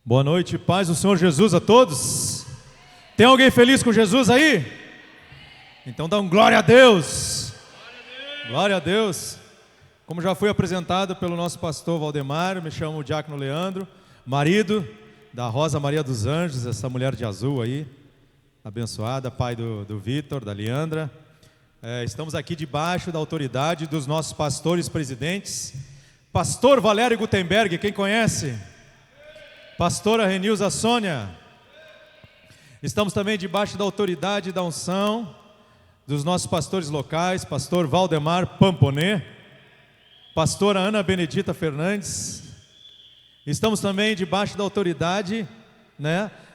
Boa noite, paz do Senhor Jesus a todos. Tem alguém feliz com Jesus aí? Então dá um glória a Deus. Glória a Deus. Como já foi apresentado pelo nosso pastor Valdemar, me chamo Diácono Leandro, marido da Rosa Maria dos Anjos, essa mulher de azul aí, abençoada, pai do Vitor, da Leandra. Estamos aqui debaixo da autoridade dos nossos pastores presidentes. Pastor Valério Gutenberg, quem conhece? Pastora Renilza Sônia. Estamos também debaixo da autoridade e da unção dos nossos pastores locais, pastor Valdemar Pamponê, pastora Ana Benedita Fernandes. Estamos também debaixo da autoridade,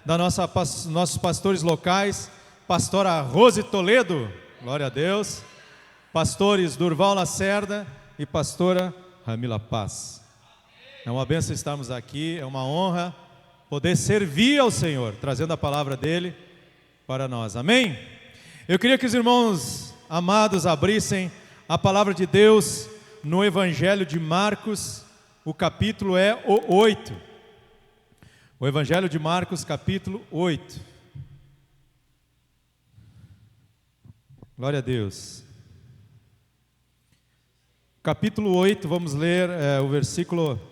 da nossos pastores locais, pastora Rose Toledo, glória a Deus, pastores Durval Lacerda e pastora Ramila Paz. É uma bênção estarmos aqui, é uma honra poder servir ao Senhor, trazendo a palavra dEle para nós, amém? Eu queria que os irmãos amados abrissem a palavra de Deus no Evangelho de Marcos, o capítulo é o 8. O Evangelho de Marcos, capítulo 8. Glória a Deus. Capítulo 8, vamos ler o versículo,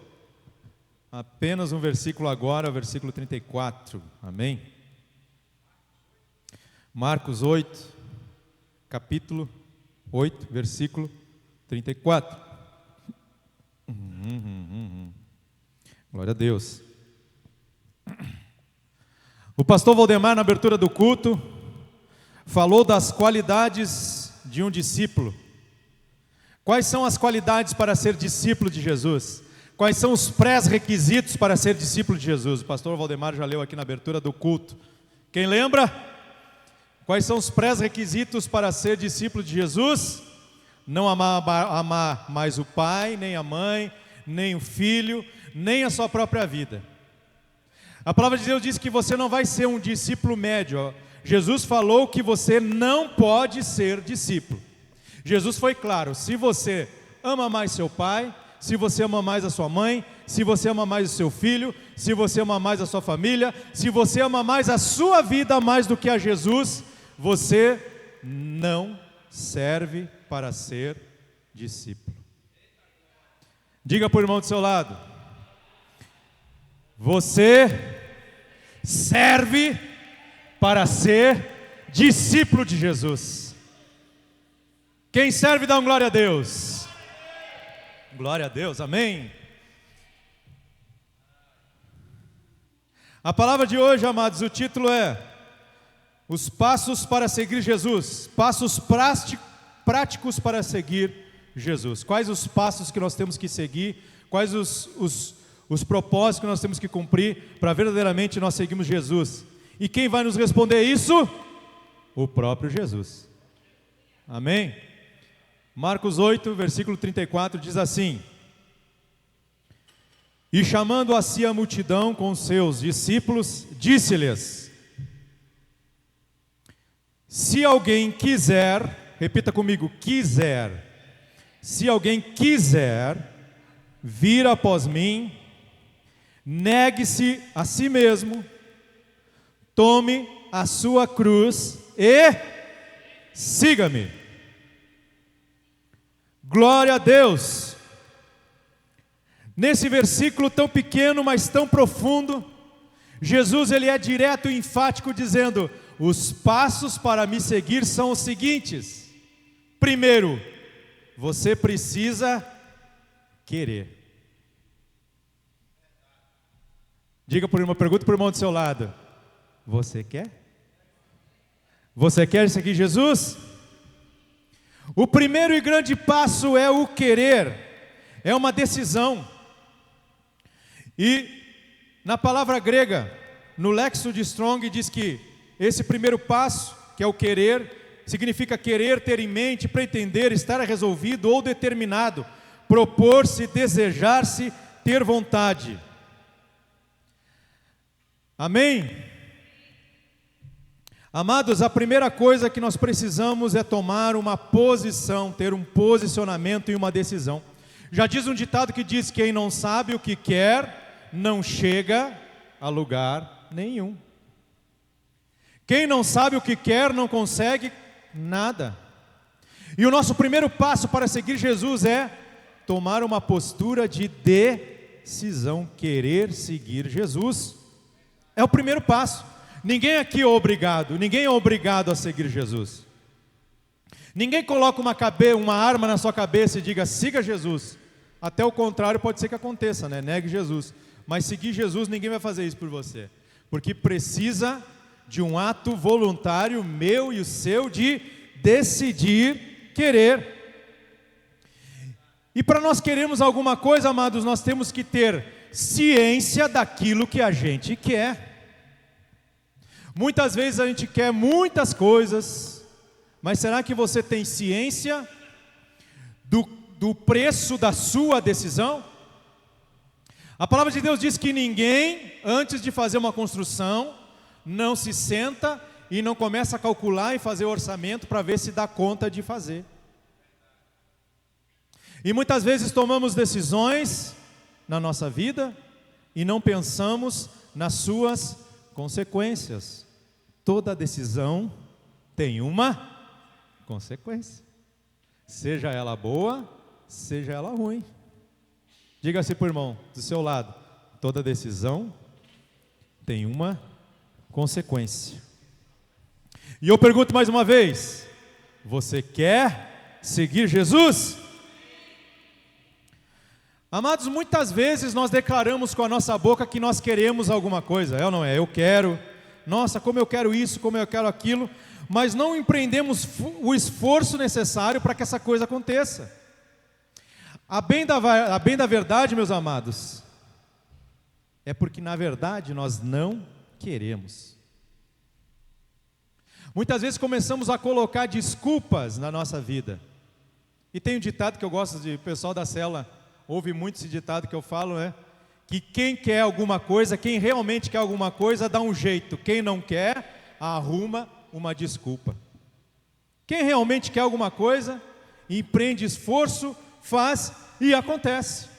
apenas um versículo agora, o versículo 34, amém? Marcos 8, capítulo 8, versículo 34. Glória a Deus. O pastor Valdemar, na abertura do culto, falou das qualidades de um discípulo. Quais são as qualidades para ser discípulo de Jesus? Quais são os pré-requisitos para ser discípulo de Jesus? O pastor Valdemar já leu aqui na abertura do culto. Quem lembra? Quais são os pré-requisitos para ser discípulo de Jesus? Não amar mais o pai, nem a mãe, nem o filho, nem a sua própria vida. A palavra de Deus diz que você não vai ser um discípulo médio. Jesus falou que você não pode ser discípulo. Jesus foi claro: se você ama mais seu pai, se você ama mais a sua mãe, se você ama mais o seu filho, se você ama mais a sua família, se você ama mais a sua vida mais do que a Jesus, você não serve para ser discípulo. Diga para o irmão do seu lado: você serve para ser discípulo de Jesus. Quem serve dá um glória a Deus. Glória a Deus, amém. A palavra de hoje, amados, o título é os passos para seguir Jesus. Passos práticos para seguir Jesus. Quais os passos que nós temos que seguir? Quais os propósitos que nós temos que cumprir para verdadeiramente nós seguirmos Jesus? E quem vai nos responder isso? O próprio Jesus. Amém? Marcos 8, versículo 34 diz assim: e chamando a si a multidão com seus discípulos, disse-lhes: se alguém quiser, repita comigo, quiser, se alguém quiser vir após mim, negue-se a si mesmo, tome a sua cruz e siga-me. Glória a Deus. Nesse versículo tão pequeno, mas tão profundo, Jesus ele é direto e enfático dizendo: os passos para me seguir são os seguintes. Primeiro, você precisa querer. Pergunta para o irmão do seu lado: você quer? Você quer seguir Jesus? O primeiro e grande passo é o querer, é uma decisão. E na palavra grega, no Léxico de Strong, diz que esse primeiro passo, que é o querer, significa querer, ter em mente, pretender, estar resolvido ou determinado, propor-se, desejar-se, ter vontade. Amém? Amados, a primeira coisa que nós precisamos é tomar uma posição, ter um posicionamento e uma decisão. Já diz um ditado que diz: quem não sabe o que quer, não chega a lugar nenhum. Quem não sabe o que quer não consegue nada. E o nosso primeiro passo para seguir Jesus é tomar uma postura de decisão, querer seguir Jesus. É o primeiro passo. Ninguém aqui é obrigado, ninguém é obrigado a seguir Jesus. Ninguém coloca uma arma na sua cabeça e diga, siga Jesus. Até o contrário pode ser que aconteça, né? Negue Jesus. Mas seguir Jesus, ninguém vai fazer isso por você. Porque precisa de um ato voluntário meu e o seu de decidir querer. E para nós querermos alguma coisa, amados, nós temos que ter ciência daquilo que a gente quer. Muitas vezes a gente quer muitas coisas, mas será que você tem ciência do preço da sua decisão? A palavra de Deus diz que ninguém, antes de fazer uma construção, não se senta e não começa a calcular e fazer orçamento para ver se dá conta de fazer. E muitas vezes tomamos decisões na nossa vida e não pensamos nas suas consequências. Toda decisão tem uma consequência, seja ela boa, seja ela ruim. Diga-se para o irmão do seu lado, toda decisão tem uma consequência. E eu pergunto mais uma vez, você quer seguir Jesus? Amados, muitas vezes nós declaramos com a nossa boca que nós queremos alguma coisa, é ou não é? Eu quero, nossa, como eu quero isso, como eu quero aquilo, mas não empreendemos o esforço necessário para que essa coisa aconteça. A bem da verdade, meus amados, é porque na verdade nós não queremos. Muitas vezes começamos a colocar desculpas na nossa vida. E tem um ditado que eu gosto de, o pessoal da célula ouve muito esse ditado que eu falo, né? Que quem quer alguma coisa, quem realmente quer alguma coisa, dá um jeito. Quem não quer, arruma uma desculpa. Quem realmente quer alguma coisa, empreende esforço, faz e acontece.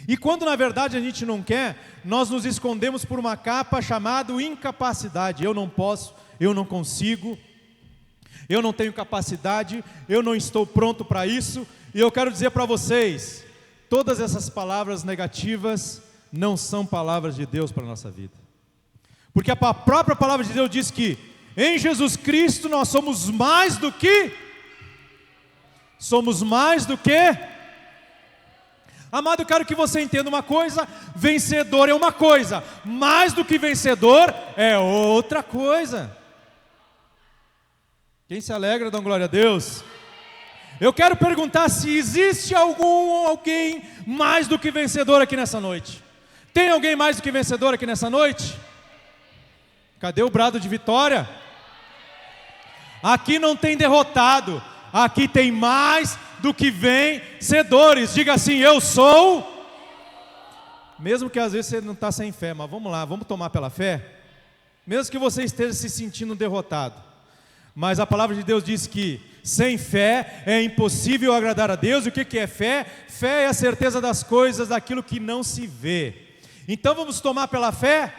E quando na verdade a gente não quer, nós nos escondemos por uma capa chamada incapacidade. Eu não posso, eu não consigo, eu não tenho capacidade, eu não estou pronto para isso. E eu quero dizer para vocês, todas essas palavras negativas não são palavras de Deus para a nossa vida. Porque a própria palavra de Deus diz que em Jesus Cristo nós somos mais do que... Amado, eu quero que você entenda uma coisa, vencedor é uma coisa, mais do que vencedor é outra coisa. Quem se alegra, dá glória a Deus. Eu quero perguntar se existe alguém mais do que vencedor aqui nessa noite. Tem alguém mais do que vencedor aqui nessa noite? Cadê o brado de vitória? Aqui não tem derrotado, aqui tem mais do que vencedores. Diga assim, eu sou. Mesmo que às vezes você não está sem fé, mas vamos lá, vamos tomar pela fé. Mesmo que você esteja se sentindo derrotado, mas a palavra de Deus diz que sem fé é impossível agradar a Deus. E o que é fé? Fé é a certeza das coisas, daquilo que não se vê. Então vamos tomar pela fé,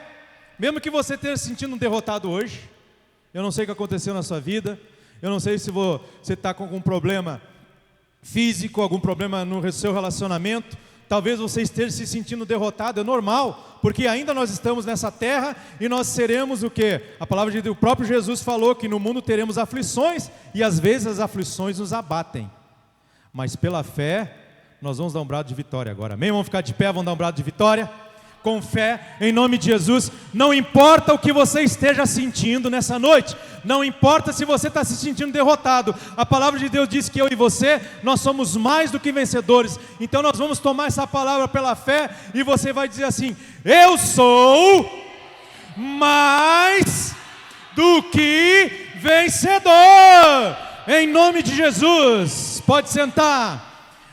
mesmo que você esteja se sentindo derrotado hoje. Eu não sei o que aconteceu na sua vida, eu não sei se você está com algum problema físico, algum problema no seu relacionamento. Talvez você esteja se sentindo derrotado, é normal, porque ainda nós estamos nessa terra e nós seremos o quê? A palavra de Deus, o próprio Jesus falou que no mundo teremos aflições e às vezes as aflições nos abatem, mas pela fé nós vamos dar um brado de vitória agora, amém? Vamos ficar de pé, vamos dar um brado de vitória, com fé, em nome de Jesus. Não importa o que você esteja sentindo nessa noite, não importa se você está se sentindo derrotado, a palavra de Deus diz que eu e você, nós somos mais do que vencedores. Então nós vamos tomar essa palavra pela fé, e você vai dizer assim, eu sou mais do que vencedor, em nome de Jesus. Pode sentar.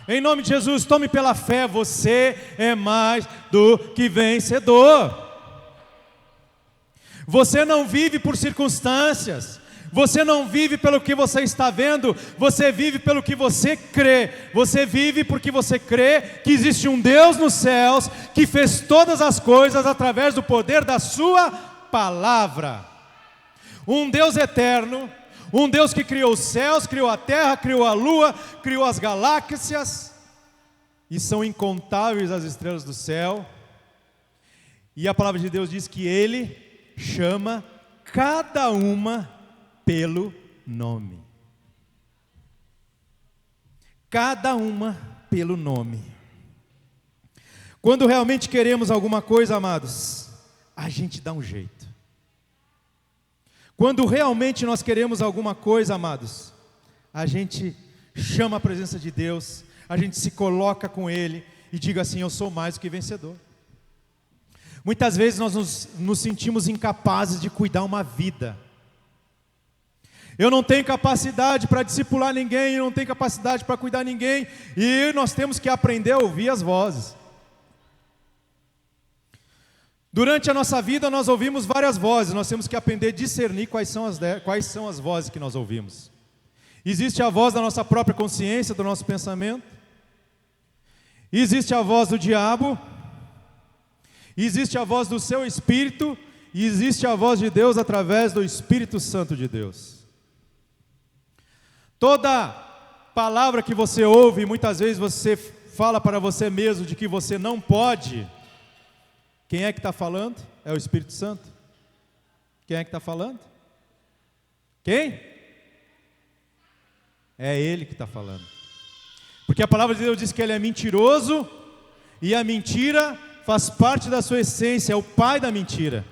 Em nome de Jesus, tome pela fé, você é mais do que vencedor. Você não vive por circunstâncias, Você não vive pelo que você está vendo, você vive pelo que você crê. Você vive porque você crê que existe um Deus nos céus, que fez todas as coisas através do poder da sua palavra. Um Deus eterno, um Deus que criou os céus, criou a terra, criou a lua, criou as galáxias, e são incontáveis as estrelas do céu. E a palavra de Deus diz que Ele chama cada uma pelo nome. Cada uma pelo nome. Quando realmente queremos alguma coisa, amados, a gente dá um jeito. Quando realmente nós queremos alguma coisa, amados, a gente chama a presença de Deus, a gente se coloca com Ele e diga assim: eu sou mais do que vencedor. Muitas vezes nós nos sentimos incapazes de cuidar uma vida. Eu não tenho capacidade para discipular ninguém, eu não tenho capacidade para cuidar ninguém, e nós temos que aprender a ouvir as vozes. Durante a nossa vida nós ouvimos várias vozes, nós temos que aprender a discernir quais são as vozes que nós ouvimos. Existe a voz da nossa própria consciência, do nosso pensamento. Existe a voz do diabo. Existe a voz do seu espírito. E existe a voz de Deus através do Espírito Santo de Deus. Toda palavra que você ouve, muitas vezes você fala para você mesmo de que você não pode. Quem é que está falando? É o Espírito Santo. Quem é que está falando? Quem? É Ele que está falando. Porque a palavra de Deus diz que Ele é mentiroso, e a mentira faz parte da sua essência, é o pai da mentira.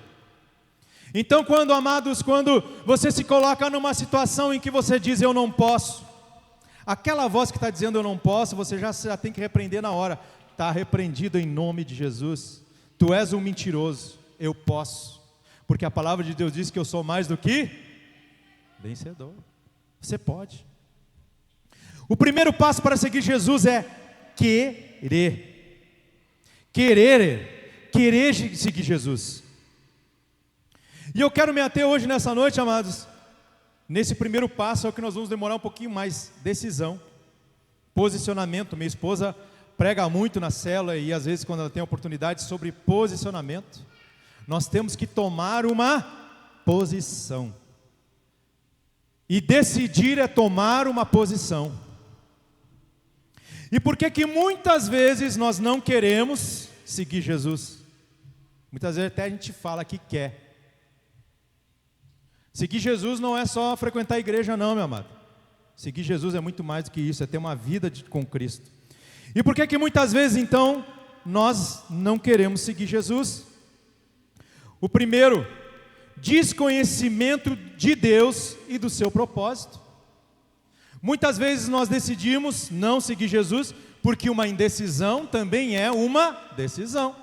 Então, amados, quando você se coloca numa situação em que você diz eu não posso, aquela voz que está dizendo eu não posso, você já tem que repreender na hora. Está repreendido em nome de Jesus. Tu és um mentiroso, eu posso, porque a palavra de Deus diz que eu sou mais do que vencedor. Você pode. O primeiro passo para seguir Jesus é querer seguir Jesus. E eu quero me ater hoje nessa noite, amados, nesse primeiro passo é o que nós vamos demorar um pouquinho mais: decisão, posicionamento. Minha esposa prega muito na célula, e às vezes quando ela tem oportunidade, sobre posicionamento. Nós temos que tomar uma posição, e decidir é tomar uma posição. E por que muitas vezes nós não queremos seguir Jesus? Muitas vezes até a gente fala que quer. Seguir Jesus não é só frequentar a igreja não, meu amado. Seguir Jesus é muito mais do que isso, é ter uma vida com Cristo. E por que muitas vezes então nós não queremos seguir Jesus? O primeiro, desconhecimento de Deus e do seu propósito. Muitas vezes nós decidimos não seguir Jesus porque uma indecisão também é uma decisão.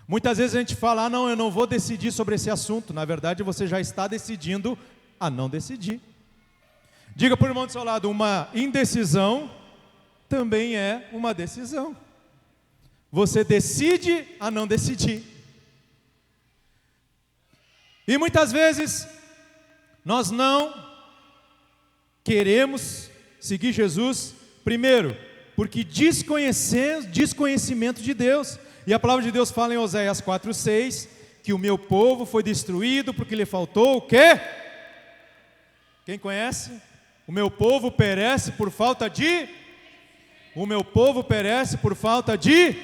Muitas vezes a gente fala: não, eu não vou decidir sobre esse assunto. Na verdade você já está decidindo a não decidir. Diga para o irmão do seu lado: uma indecisão também é uma decisão. Você decide a não decidir. E muitas vezes nós não queremos seguir Jesus, primeiro, porque desconhecimento de Deus. E a palavra de Deus fala em Oséias 4:6, que o meu povo foi destruído porque lhe faltou o quê? Quem conhece? O meu povo perece por falta de... O meu povo perece por falta de...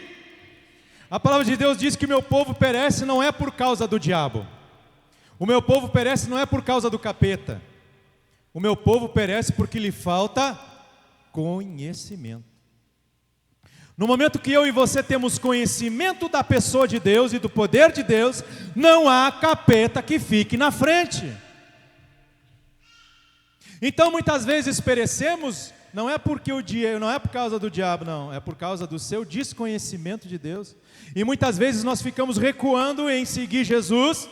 A palavra de Deus diz que o meu povo perece não é por causa do diabo. O meu povo perece não é por causa do capeta. O meu povo perece porque lhe falta conhecimento. No momento que eu e você temos conhecimento da pessoa de Deus e do poder de Deus, não há capeta que fique na frente. Então muitas vezes perecemos, não é por causa do diabo, não, é por causa do seu desconhecimento de Deus. E muitas vezes nós ficamos recuando em seguir Jesus,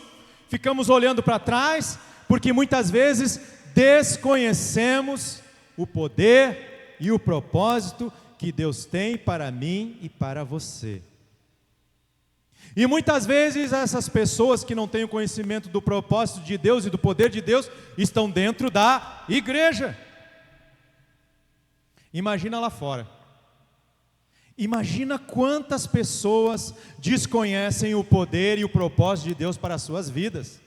ficamos olhando para trás, porque muitas vezes desconhecemos o poder e o propósito que Deus tem para mim e para você. E muitas vezes essas pessoas que não têm o conhecimento do propósito de Deus e do poder de Deus estão dentro da igreja. Imagina lá fora. Imagina quantas pessoas desconhecem o poder e o propósito de Deus para as suas vidas.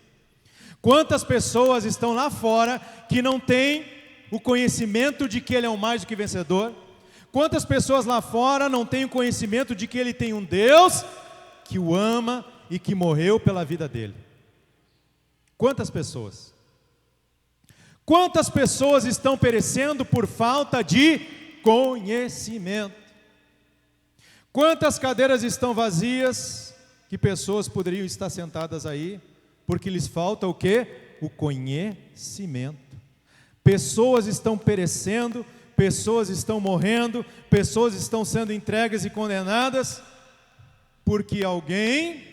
Quantas pessoas estão lá fora que não têm o conhecimento de que Ele é o mais do que vencedor? Quantas pessoas lá fora não têm o conhecimento de que Ele tem um Deus que o ama e que morreu pela vida dele? Quantas pessoas? Quantas pessoas estão perecendo por falta de conhecimento? Quantas cadeiras estão vazias que pessoas poderiam estar sentadas aí porque lhes falta o quê? O conhecimento. Pessoas estão perecendo, pessoas estão morrendo, pessoas estão sendo entregues e condenadas porque alguém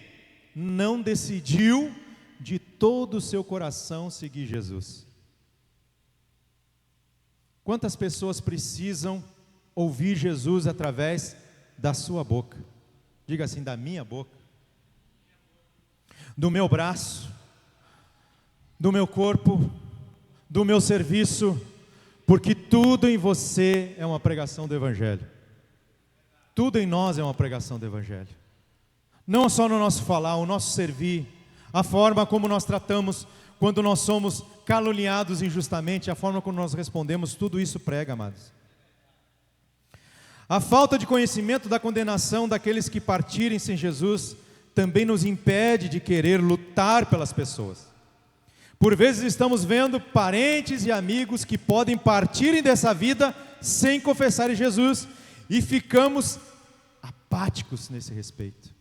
não decidiu de todo o seu coração seguir Jesus. Quantas pessoas precisam ouvir Jesus através da sua boca? Diga assim, da minha boca, do meu braço, do meu corpo, do meu serviço, porque tudo em você é uma pregação do Evangelho. Tudo em nós é uma pregação do Evangelho. Não só no nosso falar, o nosso servir, a forma como nós tratamos quando nós somos caluniados injustamente, a forma como nós respondemos, tudo isso prega, amados. A falta de conhecimento da condenação daqueles que partirem sem Jesus também nos impede de querer lutar pelas pessoas. Por vezes estamos vendo parentes e amigos que podem partirem dessa vida sem confessarem Jesus e ficamos apáticos nesse respeito.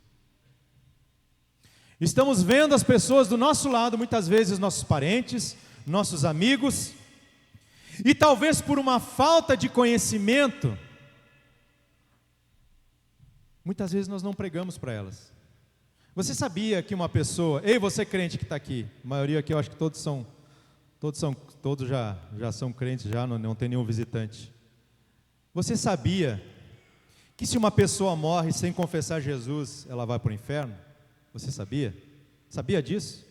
Estamos vendo as pessoas do nosso lado, muitas vezes nossos parentes, nossos amigos, e talvez por uma falta de conhecimento, muitas vezes nós não pregamos para elas. Você sabia que uma pessoa, ei, você crente que está aqui, a maioria aqui eu acho que todos já são crentes, já não tem nenhum visitante. Você sabia que se uma pessoa morre sem confessar Jesus, ela vai para o inferno? Você sabia? Sabia disso?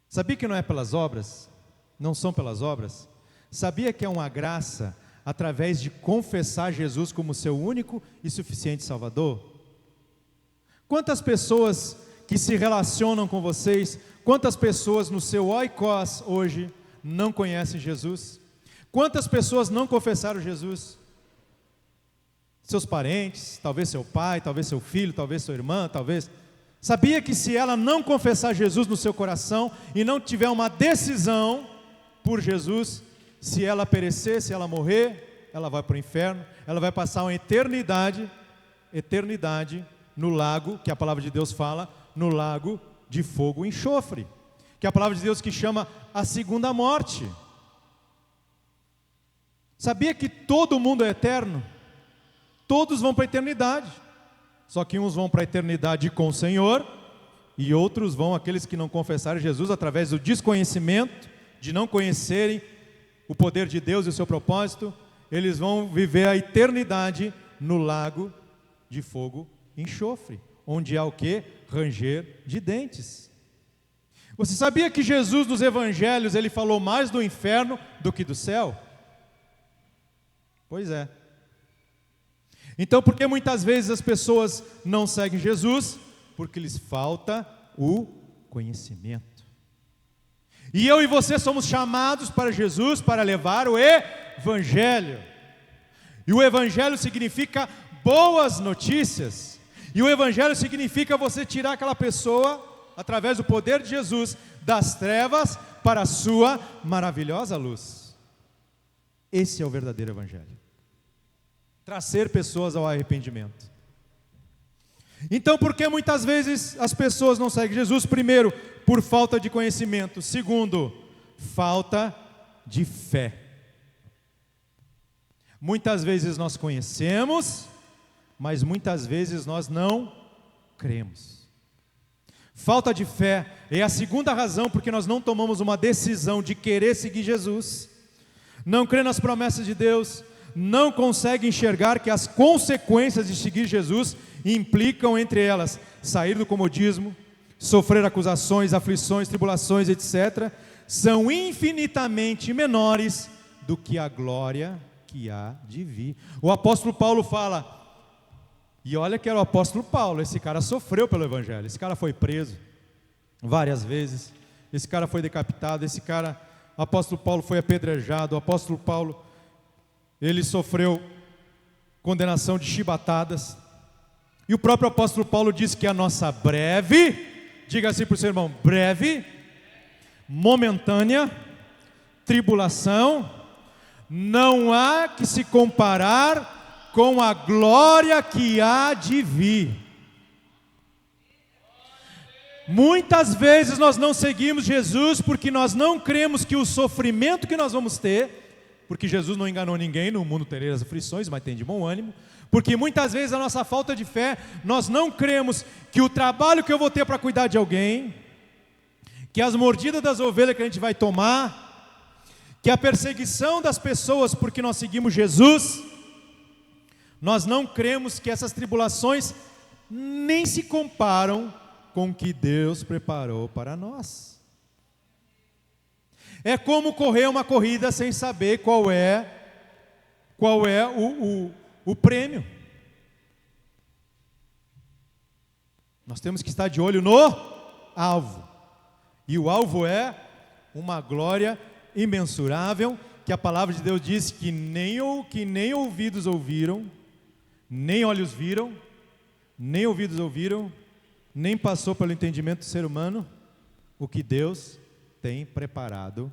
Sabia que não é pelas obras? Não são pelas obras? Sabia que é uma graça através de confessar Jesus como seu único e suficiente Salvador? Quantas pessoas que se relacionam com vocês, quantas pessoas no seu oikos hoje não conhecem Jesus? Quantas pessoas não confessaram Jesus? Seus parentes, talvez seu pai, talvez seu filho, talvez sua irmã, talvez... Sabia que se ela não confessar Jesus no seu coração e não tiver uma decisão por Jesus, se ela perecer, se ela morrer, ela vai para o inferno, ela vai passar uma eternidade no lago, que a palavra de Deus fala, no lago de fogo e enxofre, que é a palavra de Deus que chama a segunda morte. Sabia que todo mundo é eterno? Todos vão para a eternidade. Só que uns vão para a eternidade com o Senhor e outros vão, aqueles que não confessaram Jesus, através do desconhecimento, de não conhecerem o poder de Deus e o seu propósito, eles vão viver a eternidade no lago de fogo e enxofre, onde há o que? Ranger de dentes. Você sabia que Jesus nos evangelhos, ele falou mais do inferno do que do céu? Pois é. Então, por que muitas vezes as pessoas não seguem Jesus? Porque lhes falta o conhecimento. E eu e você somos chamados para Jesus para levar o Evangelho. E o Evangelho significa boas notícias. E o Evangelho significa você tirar aquela pessoa, através do poder de Jesus, das trevas para a sua maravilhosa luz. Esse é o verdadeiro Evangelho. Trazer pessoas ao arrependimento. Então, por que muitas vezes as pessoas não seguem Jesus? Primeiro, por falta de conhecimento. Segundo, falta de fé. Muitas vezes nós conhecemos, mas muitas vezes nós não cremos. Falta de fé é a segunda razão porque nós não tomamos uma decisão de querer seguir Jesus. Não crer nas promessas de Deus, não consegue enxergar que as consequências de seguir Jesus implicam, entre elas, sair do comodismo, sofrer acusações, aflições, tribulações, etc., são infinitamente menores do que a glória que há de vir. O apóstolo Paulo fala, e olha que era o apóstolo Paulo, esse cara sofreu pelo evangelho, esse cara foi preso várias vezes, esse cara foi decapitado, o apóstolo Paulo foi apedrejado, o apóstolo Paulo, ele sofreu condenação de chibatadas, e o próprio apóstolo Paulo diz que a nossa breve, diga assim para o seu irmão, breve, momentânea, tribulação, não há que se comparar com a glória que há de vir. Muitas vezes nós não seguimos Jesus porque nós não cremos que o sofrimento que nós vamos ter, porque Jesus não enganou ninguém, no mundo tereis aflições, mas tem de bom ânimo, porque muitas vezes a nossa falta de fé, nós não cremos que o trabalho que eu vou ter para cuidar de alguém, que as mordidas das ovelhas que a gente vai tomar, que a perseguição das pessoas porque nós seguimos Jesus, nós não cremos que essas tribulações nem se comparam com o que Deus preparou para nós. É como correr uma corrida sem saber qual é o prêmio. Nós temos que estar de olho no alvo. E o alvo é uma glória imensurável, que a palavra de Deus diz que nem ouvidos ouviram, nem olhos viram, nem ouvidos ouviram, nem passou pelo entendimento do ser humano, o que Deus tem preparado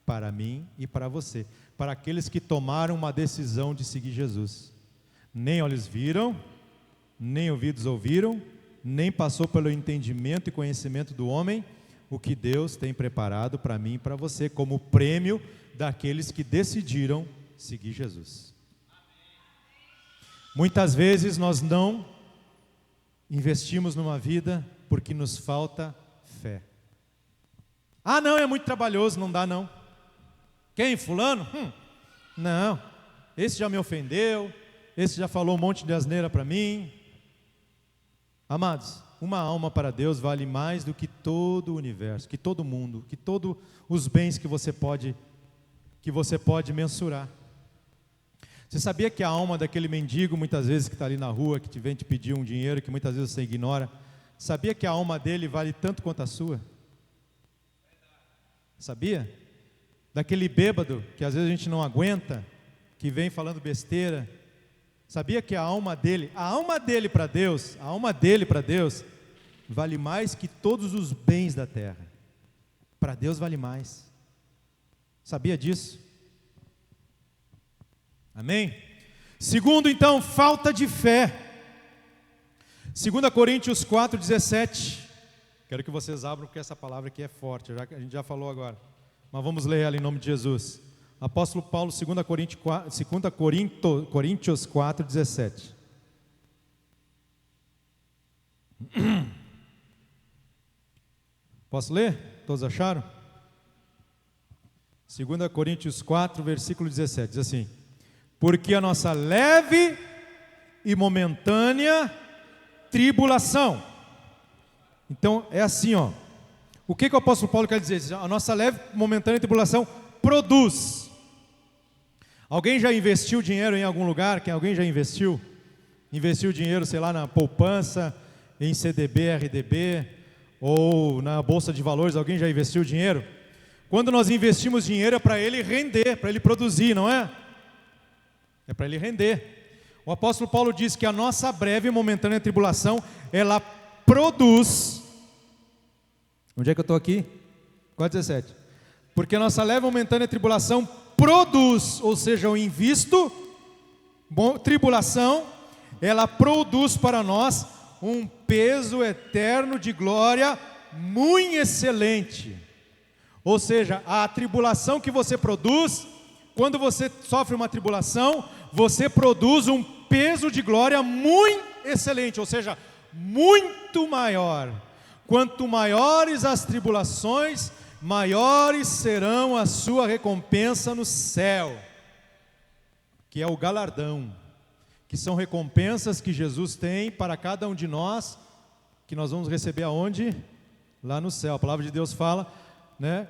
para mim e para você, para aqueles que tomaram uma decisão de seguir Jesus. Nem olhos viram, nem ouvidos ouviram, nem passou pelo entendimento e conhecimento do homem, o que Deus tem preparado para mim e para você, como prêmio daqueles que decidiram seguir Jesus. Muitas vezes nós não investimos numa vida porque nos falta fé. Ah, não, é muito trabalhoso, não dá não. Quem? Fulano? Não, esse já me ofendeu, esse já falou um monte de asneira para mim. Amados, uma alma para Deus vale mais do que todo o universo, que todo mundo, que todos os bens que você pode mensurar. Você sabia que a alma daquele mendigo, muitas vezes que está ali na rua, que te vem te pedir um dinheiro, que muitas vezes você ignora, sabia que a alma dele vale tanto quanto a sua? Sabia? Daquele bêbado, que às vezes a gente não aguenta, que vem falando besteira, sabia que a alma dele para Deus, vale mais que todos os bens da terra. Para Deus vale mais. Sabia disso? Amém? Segundo, então, falta de fé. 2 Coríntios 4,17. Quero que vocês abram, porque essa palavra aqui é forte, a gente já falou agora. Mas vamos ler ela em nome de Jesus. Apóstolo Paulo, 2 Coríntios 4,17. Posso ler? Todos acharam? 2 Coríntios 4, versículo 17, diz assim: porque a nossa leve e momentânea tribulação. Então é assim, ó. O que o apóstolo Paulo quer dizer? A nossa leve e momentânea tribulação produz. Alguém já investiu dinheiro em algum lugar? Alguém já investiu? Investiu dinheiro, sei lá, na poupança, em CDB, RDB, ou na bolsa de valores? Alguém já investiu dinheiro? Quando nós investimos dinheiro é para ele render, para ele produzir, não é? É para ele render. O apóstolo Paulo diz que a nossa breve e momentânea tribulação, ela produz. Onde é que eu estou aqui? 4,17. Porque a nossa leve e momentânea tribulação produz, ou seja, eu invisto, tribulação, ela produz para nós um peso eterno de glória muito excelente. Ou seja, a tribulação que você produz, quando você sofre uma tribulação, você produz um peso de glória muito excelente, ou seja, muito maior. Quanto maiores as tribulações, maiores serão a sua recompensa no céu. que é o galardão, que são recompensas que Jesus tem para cada um de nós, que nós vamos receber aonde? Lá no céu. A palavra de Deus fala, né,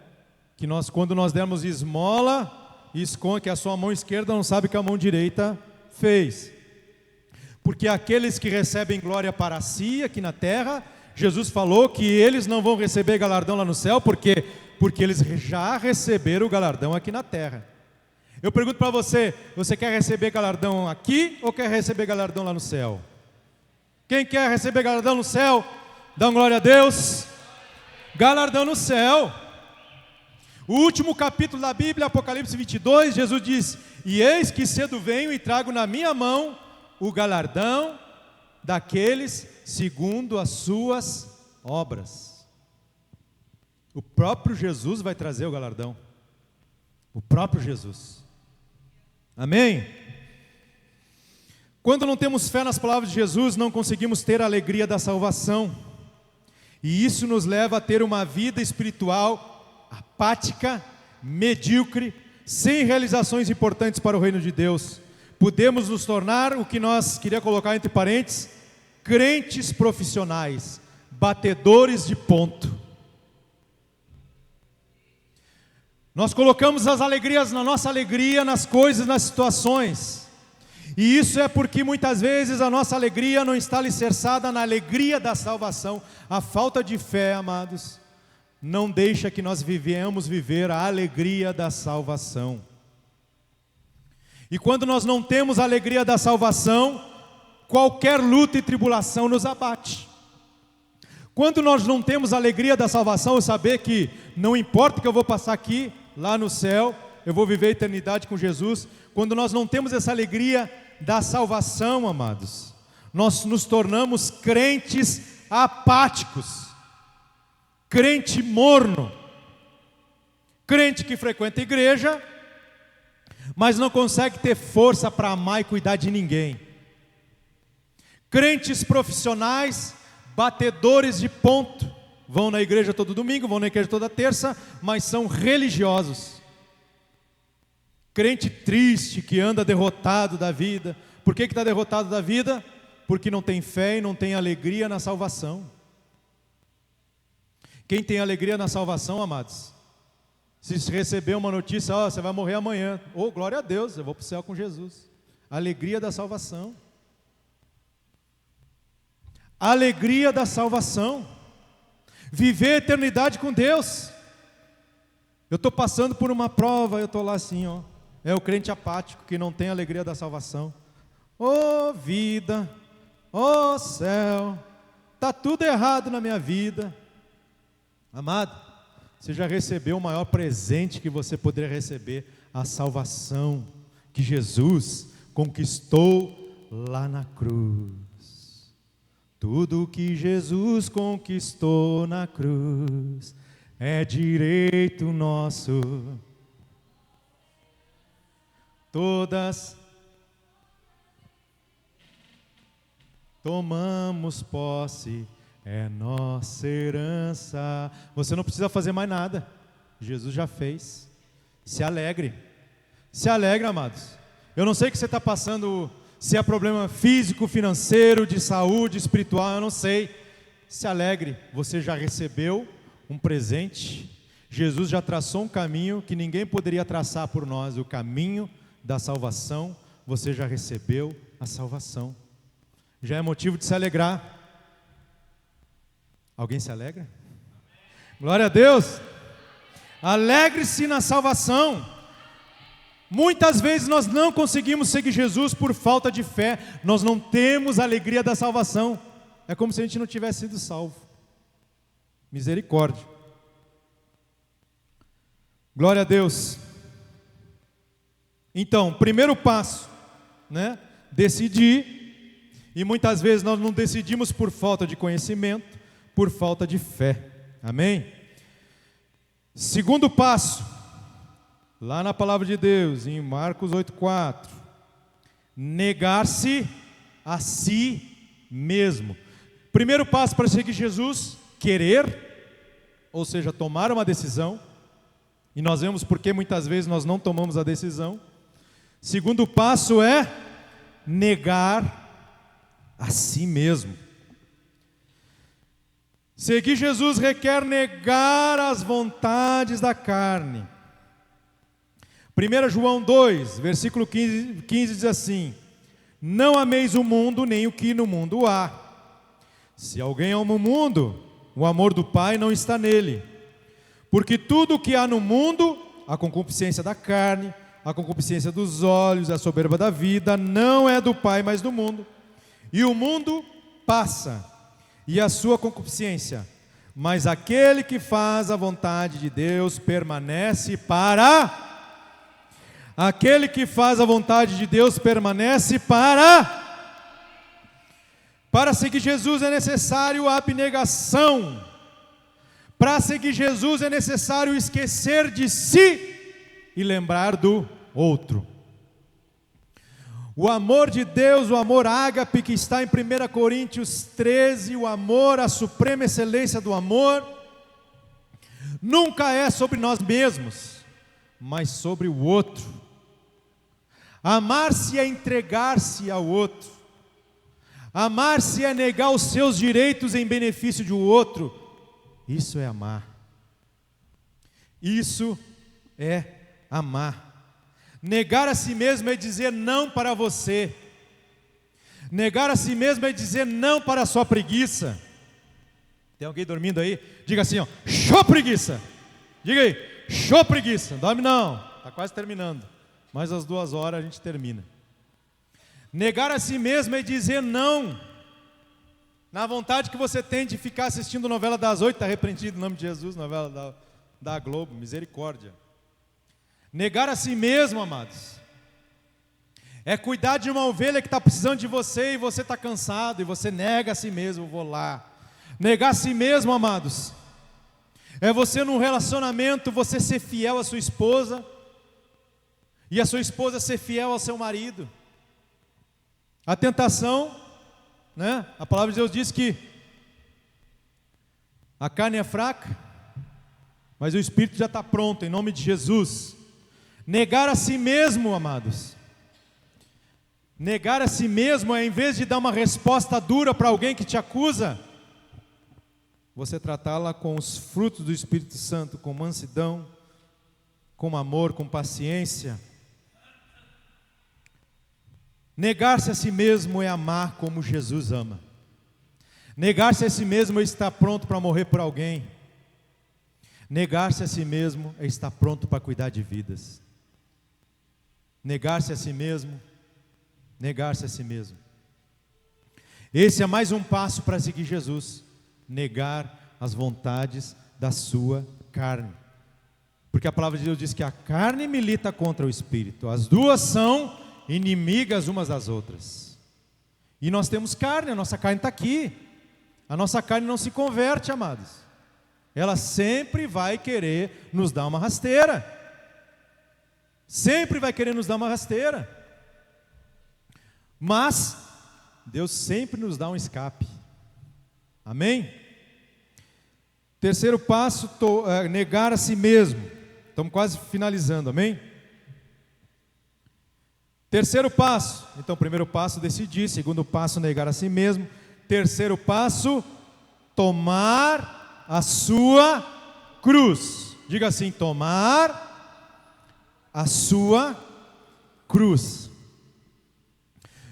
que quando nós dermos esmola, esconde que a sua mão esquerda não sabe que a mão direita fez. Porque aqueles que recebem glória para si aqui na terra, Jesus falou que eles não vão receber galardão lá no céu, porque eles já receberam o galardão aqui na terra. Eu pergunto para você, você quer receber galardão aqui ou quer receber galardão lá no céu? Quem quer receber galardão no céu? Dá glória a Deus. Galardão no céu. O último capítulo da Bíblia, Apocalipse 22, Jesus diz: e eis que cedo venho e trago na minha mão o galardão daqueles segundo as suas obras. O próprio Jesus vai trazer o galardão. O próprio Jesus. Amém? Quando não temos fé nas palavras de Jesus, não conseguimos ter a alegria da salvação. E isso nos leva a ter uma vida espiritual apática, medíocre, sem realizações importantes para o reino de Deus. Podemos nos tornar o que nós queria colocar entre parênteses, crentes profissionais, batedores de ponto. Nós colocamos as alegrias, na nossa alegria, nas coisas, nas situações. E isso é porque muitas vezes a nossa alegria não está alicerçada na alegria da salvação. A falta de fé, amados, não deixa que nós venhamos viver a alegria da salvação. E quando nós não temos a alegria da salvação, qualquer luta e tribulação nos abate. Quando nós não temos a alegria da salvação, eu saber que não importa que eu vou passar aqui, lá no céu, eu vou viver a eternidade com Jesus. Quando nós não temos essa alegria da salvação, amados, nós nos tornamos crentes apáticos, crente morno, crente que frequenta a igreja, mas não consegue ter força para amar e cuidar de ninguém. Crentes profissionais, batedores de ponto, vão na igreja todo domingo, vão na igreja toda terça, mas são religiosos. Crente triste, que anda derrotado da vida. Por que está derrotado da vida? Porque não tem fé e não tem alegria na salvação. Quem tem alegria na salvação, amados, se receber uma notícia, você vai morrer amanhã, glória a Deus, eu vou para o céu com Jesus. Alegria da salvação. Alegria da salvação. Viver a eternidade com Deus. Eu estou passando por uma prova, eu estou lá assim, é o crente apático que não tem a alegria da salvação. Vida, céu, está tudo errado na minha vida. Amado, você já recebeu o maior presente que você poderia receber, a salvação que Jesus conquistou lá na cruz. Tudo que Jesus conquistou na cruz é direito nosso. Todas tomamos posse, é nossa herança. Você não precisa fazer mais nada, Jesus já fez. Se alegre, amados. Eu não sei o que você está passando, se é problema físico, financeiro, de saúde, espiritual, eu não sei. Se alegre, você já recebeu um presente. Jesus já traçou um caminho que ninguém poderia traçar por nós, o caminho da salvação. Você já recebeu a salvação. Já é motivo de se alegrar. Alguém se alegra? Glória a Deus. Alegre-se na salvação. Muitas vezes nós não conseguimos seguir Jesus por falta de fé. Nós não temos a alegria da salvação. É como se a gente não tivesse sido salvo. Misericórdia. Glória a Deus. Então, primeiro passo, decidir. E muitas vezes nós não decidimos por falta de conhecimento, por falta de fé. Amém? Segundo passo, lá na palavra de Deus, em Marcos 8,4, negar-se a si mesmo. Primeiro passo para seguir Jesus, querer, ou seja, tomar uma decisão. E nós vemos porque muitas vezes nós não tomamos a decisão. Segundo passo é negar a si mesmo. Seguir Jesus requer negar as vontades da carne. 1 João 2, versículo 15 diz assim: não ameis o mundo, nem o que no mundo há. Se alguém ama o mundo, o amor do Pai não está nele. Porque tudo o que há no mundo, a concupiscência da carne, a concupiscência dos olhos, a soberba da vida, não é do Pai, mas do mundo. E o mundo passa, e a sua concupiscência, mas aquele que faz a vontade de Deus permanece para... Aquele que faz a vontade de Deus permanece para... Para seguir Jesus é necessário a abnegação. Para seguir Jesus é necessário esquecer de si e lembrar do outro. O amor de Deus, o amor ágape que está em 1 Coríntios 13, o amor, a suprema excelência do amor, nunca é sobre nós mesmos, mas sobre o outro. Amar-se é entregar-se ao outro. Amar-se é negar os seus direitos em benefício de um outro. Isso é amar. Isso é amar. Negar a si mesmo é dizer não para você. Negar a si mesmo é dizer não para a sua preguiça. Tem alguém dormindo aí? Diga assim, ó, show preguiça. Diga aí, show preguiça. Não dorme não, está quase terminando. Mais às 2 horas a gente termina. Negar a si mesmo é dizer não. Na vontade que você tem de ficar assistindo novela das 8, está repreendido em nome de Jesus, novela da Globo, misericórdia. Negar a si mesmo, amados, é cuidar de uma ovelha que está precisando de você e você está cansado, e você nega a si mesmo, vou lá. Negar a si mesmo, amados, é você num relacionamento, você ser fiel à sua esposa, e a sua esposa ser fiel ao seu marido. A tentação, né? A palavra de Deus diz que a carne é fraca, mas o espírito já está pronto, em nome de Jesus. Negar a si mesmo, amados, negar a si mesmo é, em vez de dar uma resposta dura para alguém que te acusa, você tratá-la com os frutos do Espírito Santo, com mansidão, com amor, com paciência. Negar-se a si mesmo é amar como Jesus ama. Negar-se a si mesmo é estar pronto para morrer por alguém. Negar-se a si mesmo é estar pronto para cuidar de vidas. Negar-se a si mesmo, negar-se a si mesmo. Esse é mais um passo para seguir Jesus. Negar as vontades da sua carne. Porque a palavra de Deus diz que a carne milita contra o espírito. As duas são inimigas umas das outras. E nós temos carne, a nossa carne está aqui. A nossa carne não se converte, amados. Ela sempre vai querer nos dar uma rasteira. Sempre vai querer nos dar uma rasteira. Mas Deus sempre nos dá um escape. Amém? Terceiro passo, negar a si mesmo. Estamos quase finalizando, amém? Terceiro passo, então primeiro passo, decidir. Segundo passo, negar a si mesmo. Terceiro passo, tomar a sua cruz. Diga assim, tomar a sua cruz.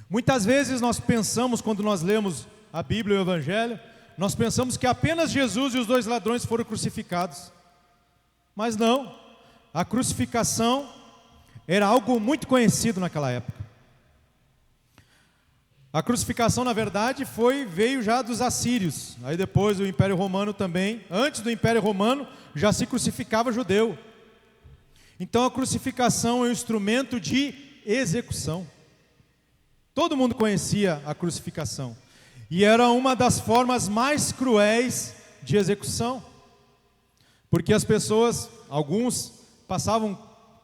Muitas vezes nós pensamos, quando nós lemos a Bíblia e o Evangelho, nós pensamos que apenas Jesus e os 2 ladrões foram crucificados. Mas não, a crucificação era algo muito conhecido naquela época. A crucificação, na verdade, veio já dos assírios. Aí depois o Império Romano também. Antes do Império Romano já se crucificava judeu. Então a crucificação é um instrumento de execução. Todo mundo conhecia a crucificação. E era uma das formas mais cruéis de execução. Porque as pessoas, alguns, passavam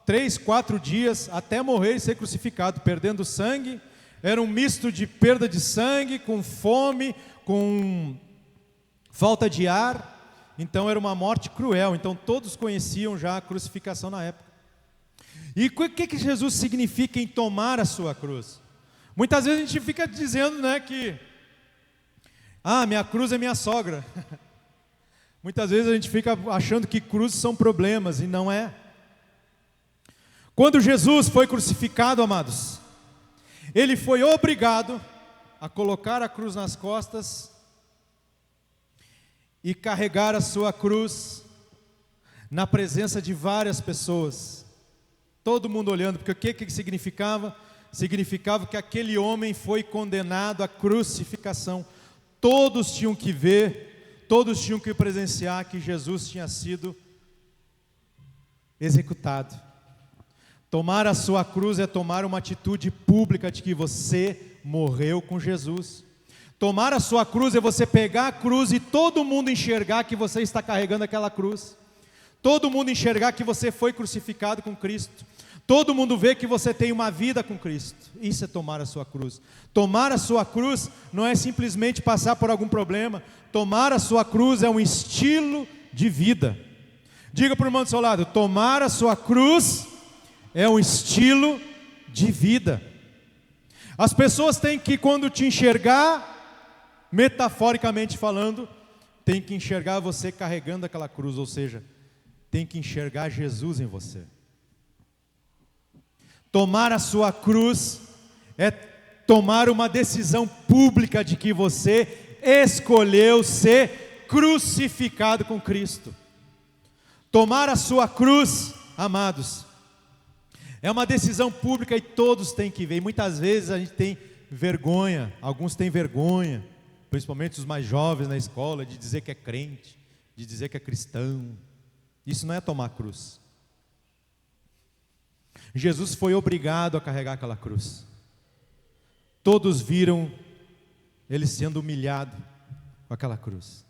3, 4 dias até morrer e ser crucificado, perdendo sangue. Era um misto de perda de sangue, com fome, com falta de ar. Então era uma morte cruel. Então todos conheciam já a crucificação na época. E o que Jesus significa em tomar a sua cruz? Muitas vezes a gente fica dizendo, né, que minha cruz é minha sogra. Muitas vezes a gente fica achando que cruzes são problemas, e não é. Quando Jesus foi crucificado, amados, ele foi obrigado a colocar a cruz nas costas e carregar a sua cruz na presença de várias pessoas, todo mundo olhando, porque o que significava? Significava que aquele homem foi condenado à crucificação. Todos tinham que ver, todos tinham que presenciar que Jesus tinha sido executado. Tomar a sua cruz é tomar uma atitude pública de que você morreu com Jesus. Tomar a sua cruz é você pegar a cruz e todo mundo enxergar que você está carregando aquela cruz. Todo mundo enxergar que você foi crucificado com Cristo. Todo mundo vê que você tem uma vida com Cristo. Isso é tomar a sua cruz. Tomar a sua cruz não é simplesmente passar por algum problema. Tomar a sua cruz é um estilo de vida. Diga para o irmão do seu lado: tomar a sua cruz é um estilo de vida. As pessoas têm que, quando te enxergar, metaforicamente falando, tem que enxergar você carregando aquela cruz, ou seja, tem que enxergar Jesus em você. Tomar a sua cruz é tomar uma decisão pública de que você escolheu ser crucificado com Cristo. Tomar a sua cruz, amados, é uma decisão pública e todos têm que ver. E muitas vezes a gente tem vergonha, alguns têm vergonha, principalmente os mais jovens na escola, de dizer que é crente, de dizer que é cristão. Isso não é tomar a cruz. Jesus foi obrigado a carregar aquela cruz. Todos viram ele sendo humilhado com aquela cruz.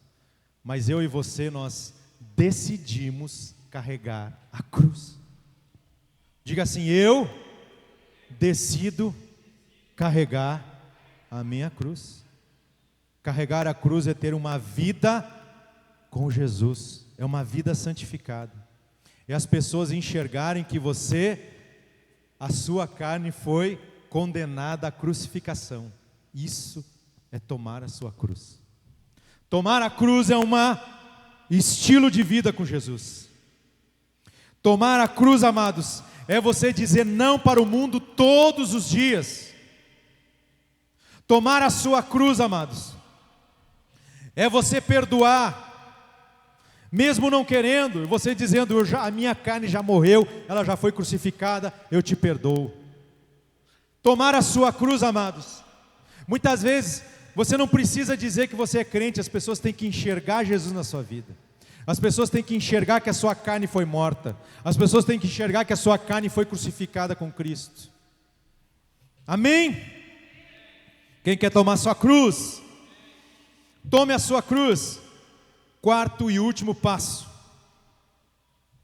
Mas eu e você, nós decidimos carregar a cruz. Diga assim: eu decido carregar a minha cruz. Carregar a cruz é ter uma vida com Jesus, é uma vida santificada. E as pessoas enxergarem que você, a sua carne foi condenada à crucificação. Isso é tomar a sua cruz. Tomar a cruz é um estilo de vida com Jesus. Tomar a cruz, amados, é você dizer não para o mundo todos os dias. Tomar a sua cruz, amados, é você perdoar, mesmo não querendo, você dizendo: a minha carne já morreu, ela já foi crucificada, eu te perdoo. Tomar a sua cruz, amados, muitas vezes você não precisa dizer que você é crente, as pessoas têm que enxergar Jesus na sua vida. As pessoas têm que enxergar que a sua carne foi morta. As pessoas têm que enxergar que a sua carne foi crucificada com Cristo. Amém? Quem quer tomar a sua cruz? Tome a sua cruz. Quarto e último passo.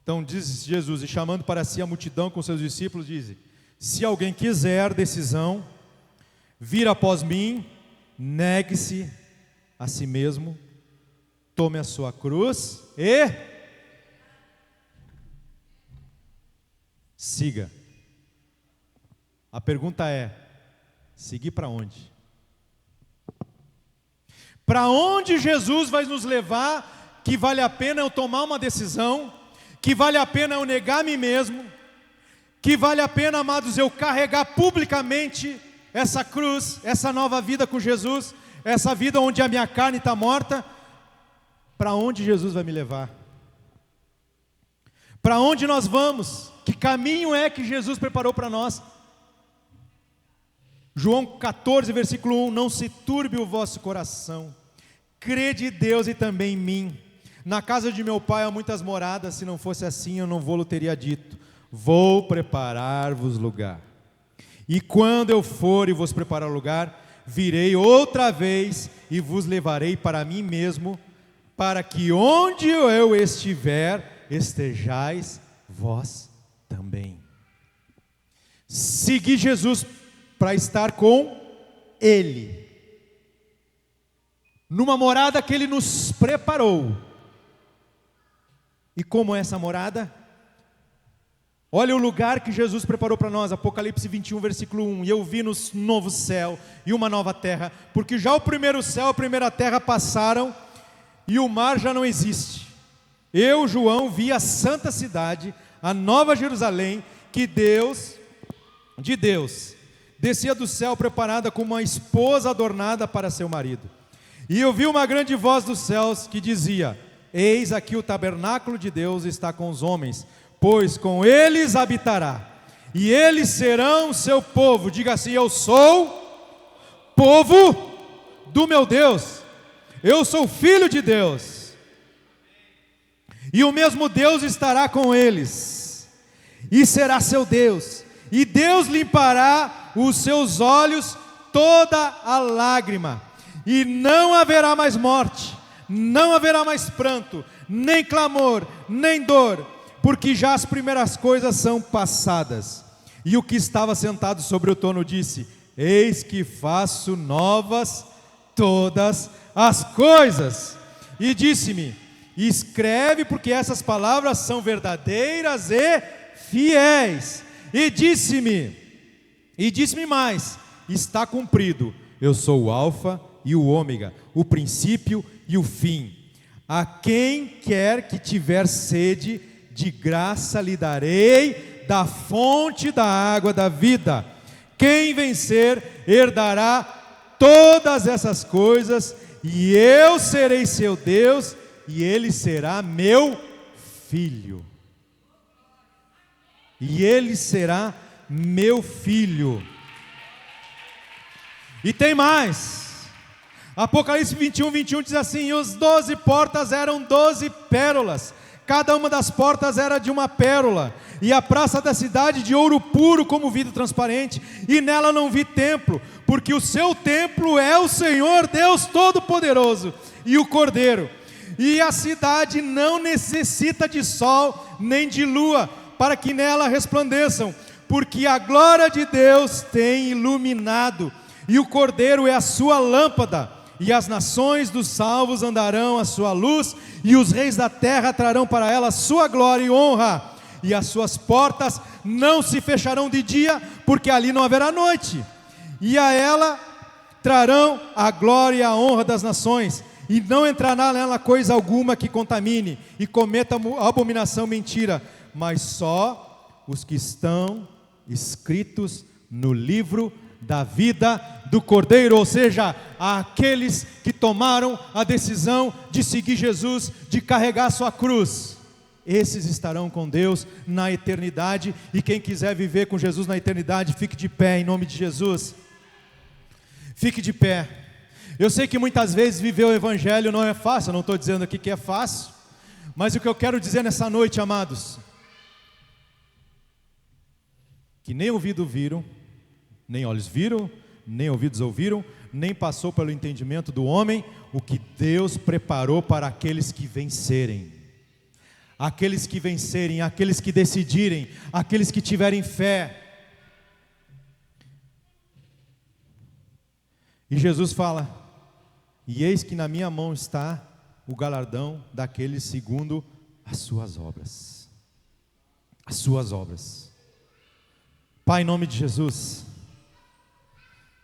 Então diz Jesus, e chamando para si a multidão com seus discípulos, diz: se alguém quiser decisão, vir após mim, negue-se a si mesmo, tome a sua cruz e siga. A pergunta é: seguir para onde? Para onde Jesus vai nos levar, que vale a pena eu tomar uma decisão, que vale a pena eu negar a mim mesmo, que vale a pena, amados, eu carregar publicamente essa cruz, essa nova vida com Jesus, essa vida onde a minha carne está morta. Para onde Jesus vai me levar? Para onde nós vamos? Que caminho é que Jesus preparou para nós? João 14, versículo 1: não se turbe o vosso coração, crede em Deus e também em mim. Na casa de meu pai há muitas moradas, se não fosse assim eu não vou-lo teria dito. Vou preparar-vos lugar. E quando eu for e vos preparar lugar, virei outra vez e vos levarei para mim mesmo, para que onde eu estiver, estejais vós também. Seguir Jesus para estar com Ele, numa morada que Ele nos preparou. E como é essa morada? Olha o lugar que Jesus preparou para nós, Apocalipse 21, versículo 1. E eu vi no novo céu e uma nova terra, porque já o primeiro céu e a primeira terra passaram, e o mar já não existe. Eu, João, vi a santa cidade, a nova Jerusalém, de Deus, descia do céu preparada como uma esposa adornada para seu marido. E eu vi uma grande voz dos céus que dizia: eis aqui o tabernáculo de Deus está com os homens, pois com eles habitará, e eles serão seu povo. Diga assim: eu sou povo do meu Deus, eu sou filho de Deus, e o mesmo Deus estará com eles, e será seu Deus, e Deus limpará os seus olhos toda a lágrima, e não haverá mais morte, não haverá mais pranto, nem clamor, nem dor, porque já as primeiras coisas são passadas. E o que estava sentado sobre o trono disse: eis que faço novas todas as coisas. E disse-me: escreve, porque essas palavras são verdadeiras e fiéis. E disse-me mais: está cumprido, eu sou o alfa e o ômega, o princípio e o fim. A quem quer que tiver sede, de graça lhe darei da fonte da água da vida. Quem vencer herdará todas essas coisas, e eu serei seu Deus, e ele será meu filho. E ele será meu filho. E tem mais. Apocalipse 21, 21 diz assim: e os 12 portas eram 12 pérolas, cada uma das portas era de uma pérola, e a praça da cidade de ouro puro como vidro transparente, e nela não vi templo, porque o seu templo é o Senhor Deus Todo-Poderoso e o Cordeiro. E a cidade não necessita de sol nem de lua, para que nela resplandeçam, porque a glória de Deus tem iluminado, e o Cordeiro é a sua lâmpada. E as nações dos salvos andarão à sua luz, e os reis da terra trarão para ela sua glória e honra. E as suas portas não se fecharão de dia, porque ali não haverá noite. E a ela trarão a glória e a honra das nações, e não entrará nela coisa alguma que contamine e cometa abominação, mentira, mas só os que estão escritos no livro da vida do Cordeiro, ou seja, aqueles que tomaram a decisão de seguir Jesus, de carregar sua cruz. Esses estarão com Deus na eternidade, e quem quiser viver com Jesus na eternidade, fique de pé em nome de Jesus. Fique de pé. Eu sei que muitas vezes viver o Evangelho não é fácil, eu não estou dizendo aqui que é fácil, mas o que eu quero dizer nessa noite, amados, que nem ouvido viram, nem olhos viram, nem ouvidos ouviram, nem passou pelo entendimento do homem, o que Deus preparou para aqueles que vencerem. Aqueles que vencerem, aqueles que decidirem, aqueles que tiverem fé. E Jesus fala: e eis que na minha mão está o galardão daqueles segundo as suas obras. As suas obras. Pai, em nome de Jesus,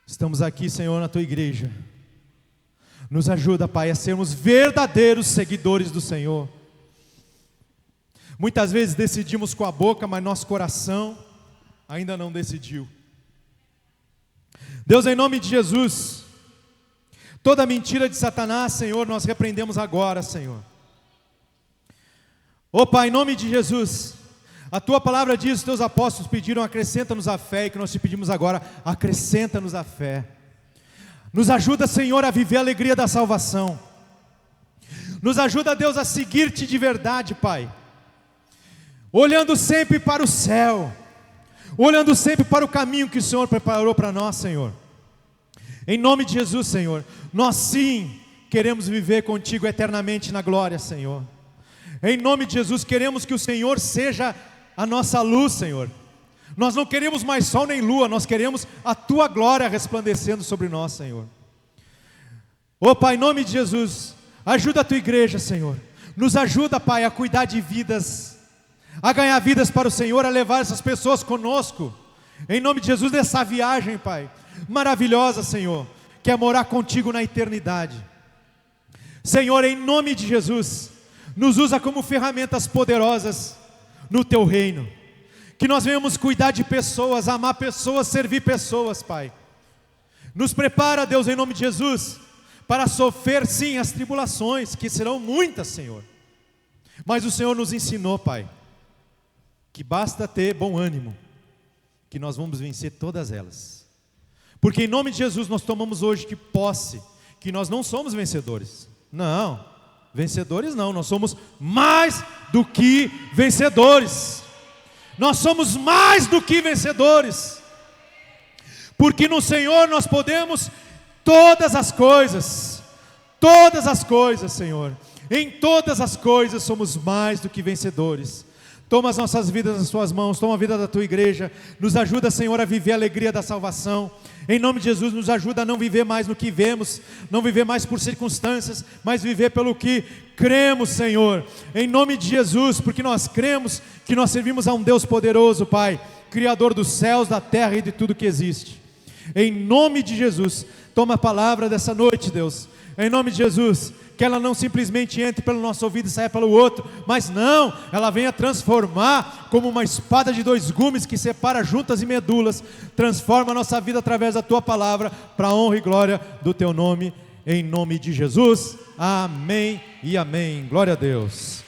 estamos aqui, Senhor, na Tua igreja. Nos ajuda, Pai, a sermos verdadeiros seguidores do Senhor. Muitas vezes decidimos com a boca, mas nosso coração ainda não decidiu. Deus, em nome de Jesus, toda mentira de Satanás, Senhor, nós repreendemos agora, Senhor. Ó Pai, em nome de Jesus, a Tua palavra diz, os Teus apóstolos pediram: acrescenta-nos a fé, e que nós te pedimos agora: acrescenta-nos a fé. Nos ajuda, Senhor, a viver a alegria da salvação. Nos ajuda, Deus, a seguir-te de verdade, Pai, olhando sempre para o céu, olhando sempre para o caminho que o Senhor preparou para nós, Senhor. Em nome de Jesus, Senhor, nós sim queremos viver contigo eternamente na glória, Senhor. Em nome de Jesus, queremos que o Senhor seja a nossa luz, Senhor. Nós não queremos mais sol nem lua, nós queremos a Tua glória resplandecendo sobre nós, Senhor. Ó Pai, em nome de Jesus, ajuda a Tua igreja, Senhor. Nos ajuda, Pai, a cuidar de vidas, a ganhar vidas para o Senhor, a levar essas pessoas conosco, em nome de Jesus, nessa viagem, Pai, maravilhosa, Senhor, que é morar contigo na eternidade. Senhor, em nome de Jesus, nos usa como ferramentas poderosas no Teu reino, que nós venhamos cuidar de pessoas, amar pessoas, servir pessoas, Pai. Nos prepara, Deus, em nome de Jesus, para sofrer sim as tribulações, que serão muitas, Senhor, mas o Senhor nos ensinou, Pai, que basta ter bom ânimo, que nós vamos vencer todas elas, porque em nome de Jesus nós tomamos hoje que posse, que nós não somos vencedores, não, vencedores não, nós somos mais do que vencedores, nós somos mais do que vencedores, porque no Senhor nós podemos todas as coisas, Senhor, em todas as coisas somos mais do que vencedores. Toma as nossas vidas nas Suas mãos, toma a vida da Tua igreja, nos ajuda, Senhor, a viver a alegria da salvação, em nome de Jesus, nos ajuda a não viver mais no que vemos, não viver mais por circunstâncias, mas viver pelo que cremos, Senhor, em nome de Jesus, porque nós cremos que nós servimos a um Deus poderoso, Pai, Criador dos céus, da terra e de tudo que existe, em nome de Jesus. Toma a palavra dessa noite, Deus, em nome de Jesus, que ela não simplesmente entre pelo nosso ouvido e saia pelo outro, mas não, ela venha transformar como uma espada de dois gumes que separa juntas e medulas, transforma a nossa vida através da Tua palavra, para a honra e glória do Teu nome, em nome de Jesus, amém e amém, glória a Deus.